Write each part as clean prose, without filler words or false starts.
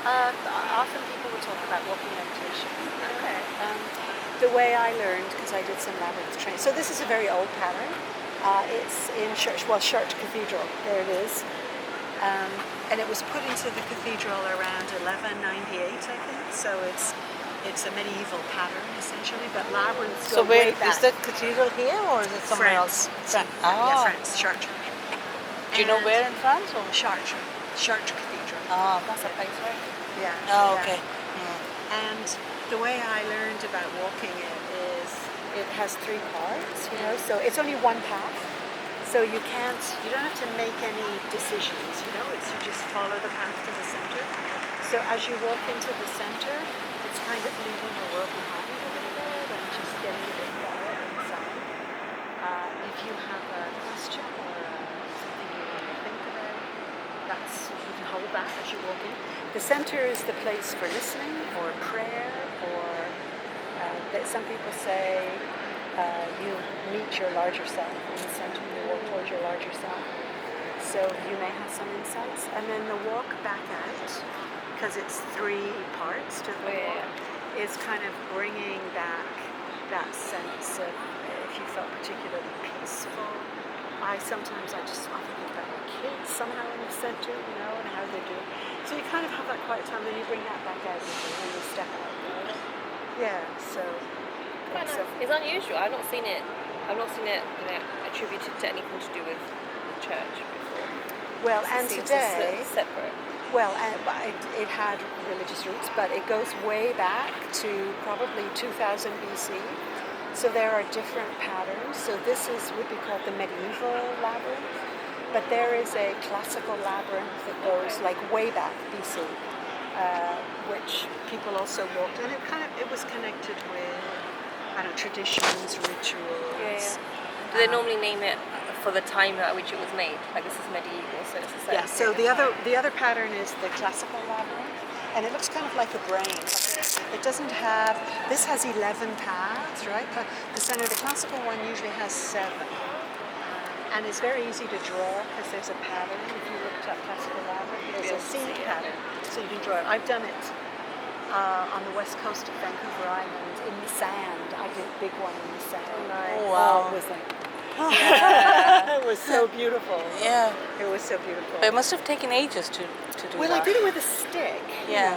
Often people would talk about walking meditation. Okay. Um, the way I learned, because I did some labyrinth training. So this is a very old pattern. It's in Church Cathedral. There it is. And it was put into the cathedral around 1198, I think. So it's a medieval pattern essentially, but labyrinths So go where way back. is the cathedral here or is it somewhere France. else? Yeah, France, Chartres. Do you know And where in France? Or? Chartres Cathedral. That's a place, right? Yeah. Oh, yeah. okay. And the way I learned about walking it is it has three parts, so it's only one path. So you don't have to make any decisions, you just follow the path to the center. So as you walk into the center, it's kind of leaving the world behind a little bit and just getting a bit quiet inside. If you have a question or something you want to think about, you can hold that as you walk in. The center is the place for listening or prayer or that some people say you meet your larger self in the center, you walk towards your larger self. So you may have some insights. And then the walk back out, because it's three parts to the walk, is kind of bringing back that sense of if you felt particularly peaceful. I just often think about my kids somehow in the center, and how they do. So you kind of have that quiet time, then you bring that back out with you when you step out. Right? Yeah, so. Quite nice. It's unusual. I've not seen it attributed to anything to do with the church before. Well, So and it seems today, separate. well, it had religious roots, but it goes way back to probably 2000 BC. So there are different patterns. So this would be called the medieval labyrinth, but there is a classical labyrinth that goes like way back BC, which people also walked, and it was connected with traditions, rituals. Yeah. Do they normally name it for the time at which it was made? Like this is medieval, so it's the same. Yeah. So the other pattern is the classical labyrinth, and it looks kind of like a brain. It doesn't have. This has 11 paths, right? But the classical one usually has 7, and it's very easy to draw because there's a pattern. If you looked up classical labyrinth, there's a scene pattern, so you can draw it. I've done it on the west coast of Vancouver Island in the sand. I did a big one in the sand. Oh, nice. Oh, wow. It was like. Yeah. It was so beautiful. Yeah. It was so beautiful. But it must have taken ages to do Well, that. I did it with a stick, Yeah.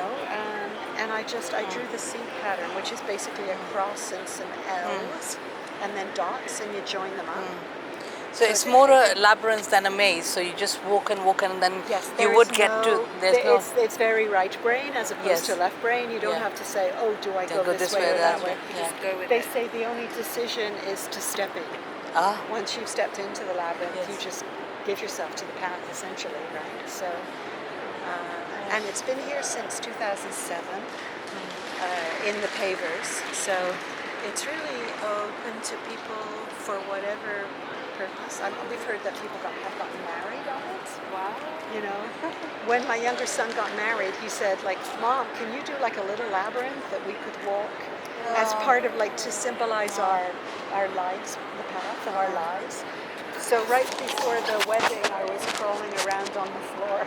and I drew the seed pattern, which is basically a cross and some L's, and then dots, and you join them up. So it's more a labyrinth than a maze. So you just walk and then Yes, you would get to. It's very right brain as opposed to left brain. You don't have to say, oh, do I go this way or that way? You just go with They it. say the only decision is to step in. Once you've stepped into the labyrinth, you just give yourself to the path, essentially, right? So, and it's been here since 2007 in the pavers. So it's really open to people for whatever purpose. We've heard that people have gotten married on it. Wow. When my younger son got married, he said, Mom, can you do like a little labyrinth that we could walk as part of to symbolize our lives, the path of our lives. So right before the wedding, I was crawling around on the floor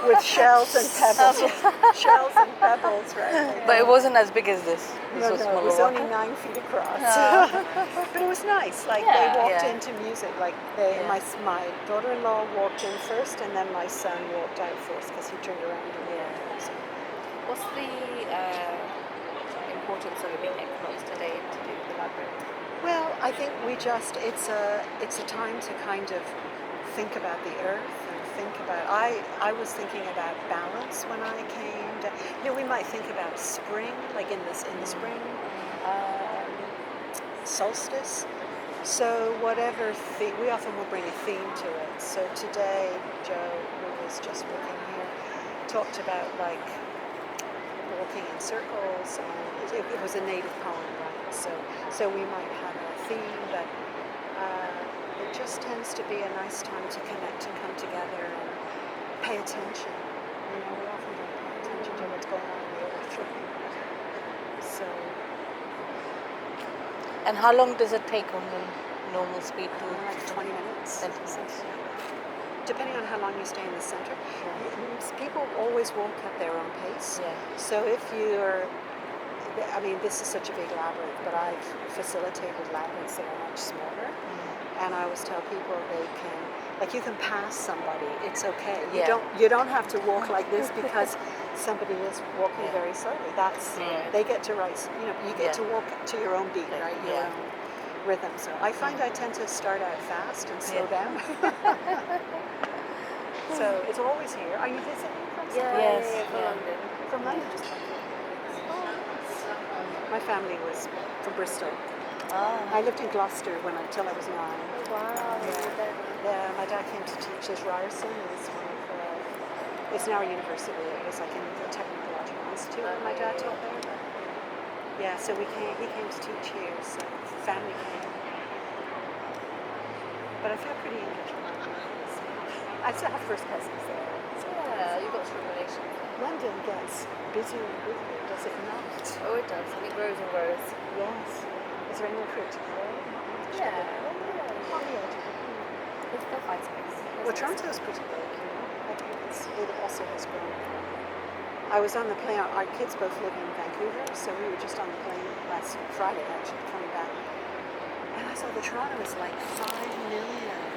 with shells and pebbles. Shells and pebbles, right? But it wasn't as big as this. This was It smaller. was only 9 feet across. But it was nice. They walked into music. My daughter-in-law walked in first, and then my son walked out first because he turned around and walked out. So. What's the importance of it being equinox today to do the labyrinth? Well, I think it's a time to kind of think about the earth and think about. I was thinking about balance when I came. We might think about spring, like in the spring solstice. So whatever we often will bring a theme to it. So today, Joe, who was just working here, talked about walking in circles. And it was a native poem, right? So we might have a theme, but it just tends to be a nice time to connect and come together and pay attention. We often don't pay attention to what's going on in the earth. So. And how long does it take on the normal speed to? Like 20 minutes. 20 minutes. depending on how long you stay in the center, people always walk at their own pace. Yeah. So if you're, I mean, this is such a big labyrinth, but I've facilitated labyrinths that are much smaller. And I always tell people they can, like, you can pass somebody. It's okay. Yeah. You don't have to walk like this because somebody is walking very slowly. That's they get to write. You get to walk to your own beat, right? Your own rhythm. So I find I tend to start out fast and slow down. So it's always here. Are you visiting from somewhere? Yes. From London. From London. My family was from Bristol. I lived in Gloucester until I was 9. Oh, wow. Yeah, my dad came to teach at Ryerson. It was one of it's now a university. It was like a technological institute. My dad taught there. Yeah, so he came to teach here. So family came. But I felt pretty English. I still have first cousins there. So Yeah, you've got some relations. London gets busier and busier, does it not? Oh, it does. And it grows and grows. Yes. Is there anyone for it to grow? Yeah. On the edge. It's still fine space. Well, Toronto's pretty big, I think it also has grown. I was on the plane, our kids both live in Vancouver, so we were just on the plane last Friday, actually, coming back. And I saw that Toronto is like 5 million